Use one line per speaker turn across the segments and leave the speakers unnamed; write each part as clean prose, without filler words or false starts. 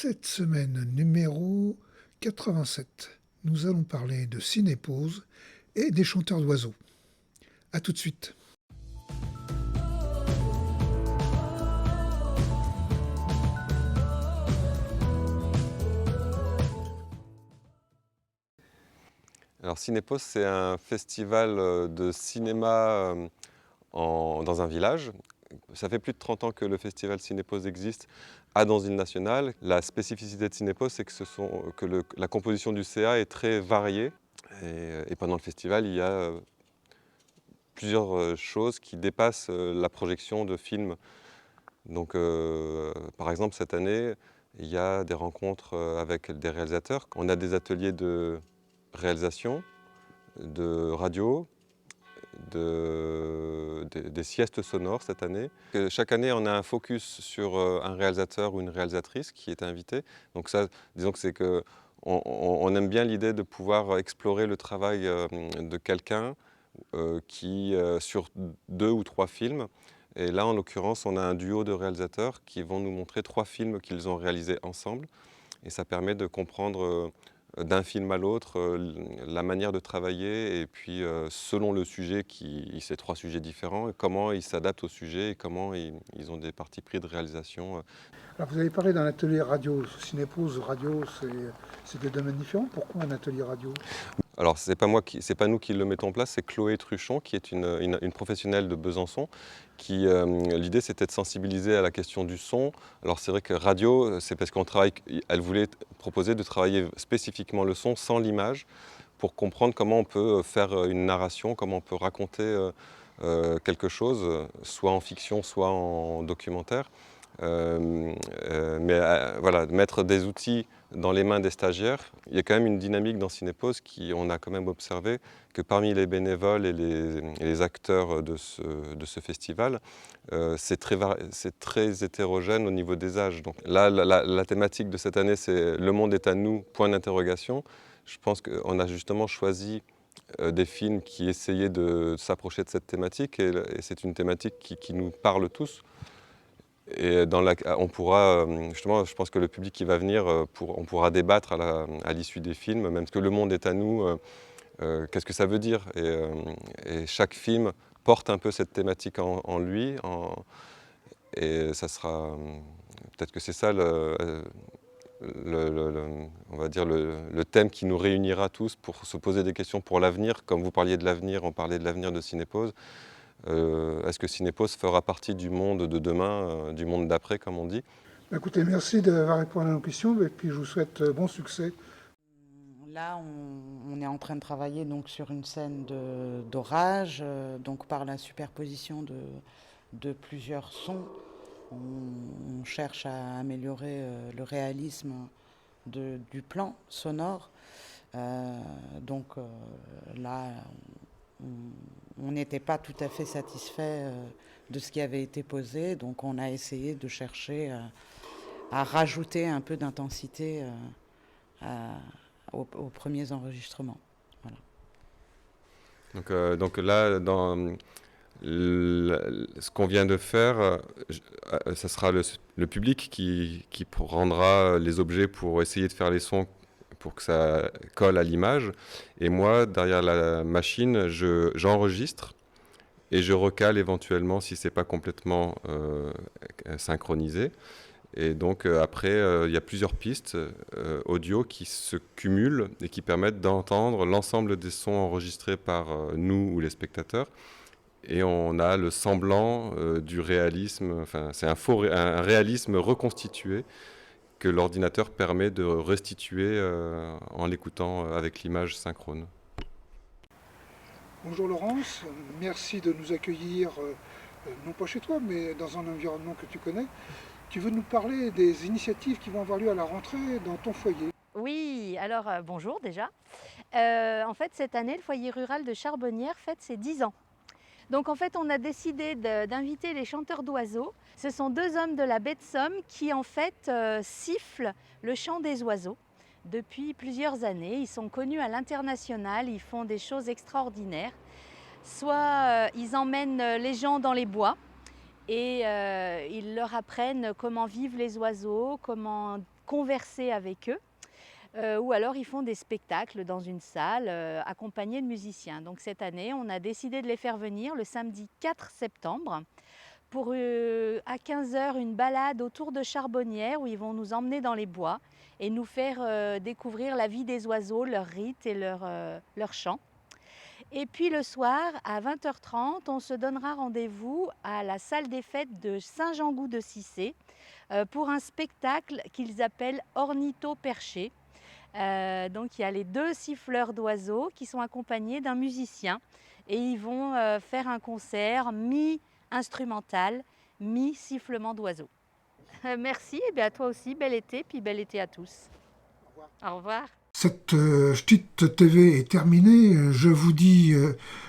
Cette semaine numéro 87, nous allons parler de cinépause et des chanteurs d'oiseaux. A tout de suite.
Alors Cinépause, c'est un festival de cinéma dans un village. Ça fait plus de 30 ans que le festival Cinépause existe à Danville-Nationale. La spécificité de Cinépause, c'est que la composition du CA est très variée. Et pendant le festival, il y a plusieurs choses qui dépassent la projection de films. Donc, par exemple, cette année, il y a des rencontres avec des réalisateurs. On a des ateliers de réalisation, de radio, des siestes sonores cette année. Chaque année, on a un focus sur un réalisateur ou une réalisatrice qui est invité. Donc ça, disons que c'est que on aime bien l'idée de pouvoir explorer le travail de quelqu'un sur 2 ou 3 films. Et là, en l'occurrence, on a un duo de réalisateurs qui vont nous montrer 3 films qu'ils ont réalisés ensemble. Et ça permet de comprendre d'un film à l'autre la manière de travailler et puis selon le sujet, c'est 3 sujets différents, et comment ils s'adaptent au sujet et comment ils ont des partis pris de réalisation.
Alors vous avez parlé d'un atelier radio. Cinépause, radio, c'est des domaines différents. Pourquoi un atelier radio?
Alors c'est pas nous qui le mettons en place, c'est Chloé Truchon qui est une professionnelle de Besançon. L'idée c'était de sensibiliser à la question du son. Alors c'est vrai que radio, c'est parce elle voulait proposer de travailler spécifiquement le son sans l'image pour comprendre comment on peut faire une narration, comment on peut raconter quelque chose, soit en fiction, soit en documentaire. Voilà, mettre des outils dans les mains des stagiaires. Il y a quand même une dynamique dans Cinépause on a quand même observé que parmi les bénévoles et les acteurs de ce festival, c'est très hétérogène au niveau des âges. Donc là, la thématique de cette année, c'est « Le monde est à nous », point d'interrogation. Je pense qu'on a justement choisi des films qui essayaient de s'approcher de cette thématique et c'est une thématique qui nous parle tous. Et on pourra, justement, je pense que le public qui va venir, on pourra débattre à l'issue des films, même ce que le monde est à nous, qu'est-ce que ça veut dire et chaque film porte un peu cette thématique en lui, et ça sera, peut-être que c'est ça, on va dire le thème qui nous réunira tous pour se poser des questions pour l'avenir. Comme vous parliez de l'avenir, on parlait de l'avenir de Cinépause. Est-ce que Cinépause fera partie du monde de demain, du monde d'après, comme on dit?
Écoutez, merci d'avoir répondu à nos questions et puis je vous souhaite bon succès.
Là, on est en train de travailler donc sur une scène d'orage, donc par la superposition de plusieurs sons. On cherche à améliorer le réalisme du plan sonore. Là, on n'était pas tout à fait satisfait de ce qui avait été posé, donc on a essayé de chercher à rajouter un peu d'intensité aux premiers enregistrements. Voilà.
Donc là, ce qu'on vient de faire, ça sera le public qui prendra les objets pour essayer de faire les sons pour que ça colle à l'image. Et moi, derrière la machine, j'enregistre et je recale éventuellement si c'est pas complètement synchronisé. Et donc après, il y a plusieurs pistes audio qui se cumulent et qui permettent d'entendre l'ensemble des sons enregistrés par nous ou les spectateurs. Et on a le semblant du réalisme, enfin c'est un réalisme reconstitué que l'ordinateur permet de restituer en l'écoutant avec l'image synchrone.
Bonjour Laurence, merci de nous accueillir, non pas chez toi, mais dans un environnement que tu connais. Tu veux nous parler des initiatives qui vont avoir lieu à la rentrée dans ton foyer?
Oui, alors bonjour déjà. En fait, cette année, le foyer rural de Charbonnières fête ses 10 ans. Donc en fait, on a décidé d'inviter les chanteurs d'oiseaux. Ce sont 2 hommes de la baie de Somme qui en fait sifflent le chant des oiseaux depuis plusieurs années. Ils sont connus à l'international, ils font des choses extraordinaires. Soit ils emmènent les gens dans les bois et ils leur apprennent comment vivent les oiseaux, comment converser avec eux. Ou alors ils font des spectacles dans une salle accompagnés de musiciens. Donc cette année, on a décidé de les faire venir le samedi 4 septembre pour à 15 h une balade autour de Charbonnières où ils vont nous emmener dans les bois et nous faire découvrir la vie des oiseaux, leurs rites et leurs chants. Et puis le soir, à 20 h 30, on se donnera rendez-vous à la salle des fêtes de Saint-Jean-Gou de Cissé pour un spectacle qu'ils appellent Ornitho Perché. Donc il y a les 2 siffleurs d'oiseaux qui sont accompagnés d'un musicien et ils vont faire un concert mi-instrumental, mi-sifflement d'oiseaux. Merci et bien à toi aussi, bel été, puis bel été à tous.
Au revoir.
Au revoir.
Cette petite TV est terminée. Je vous dis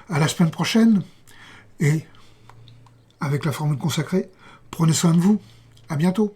à la semaine prochaine et avec la formule consacrée, prenez soin de vous. À bientôt.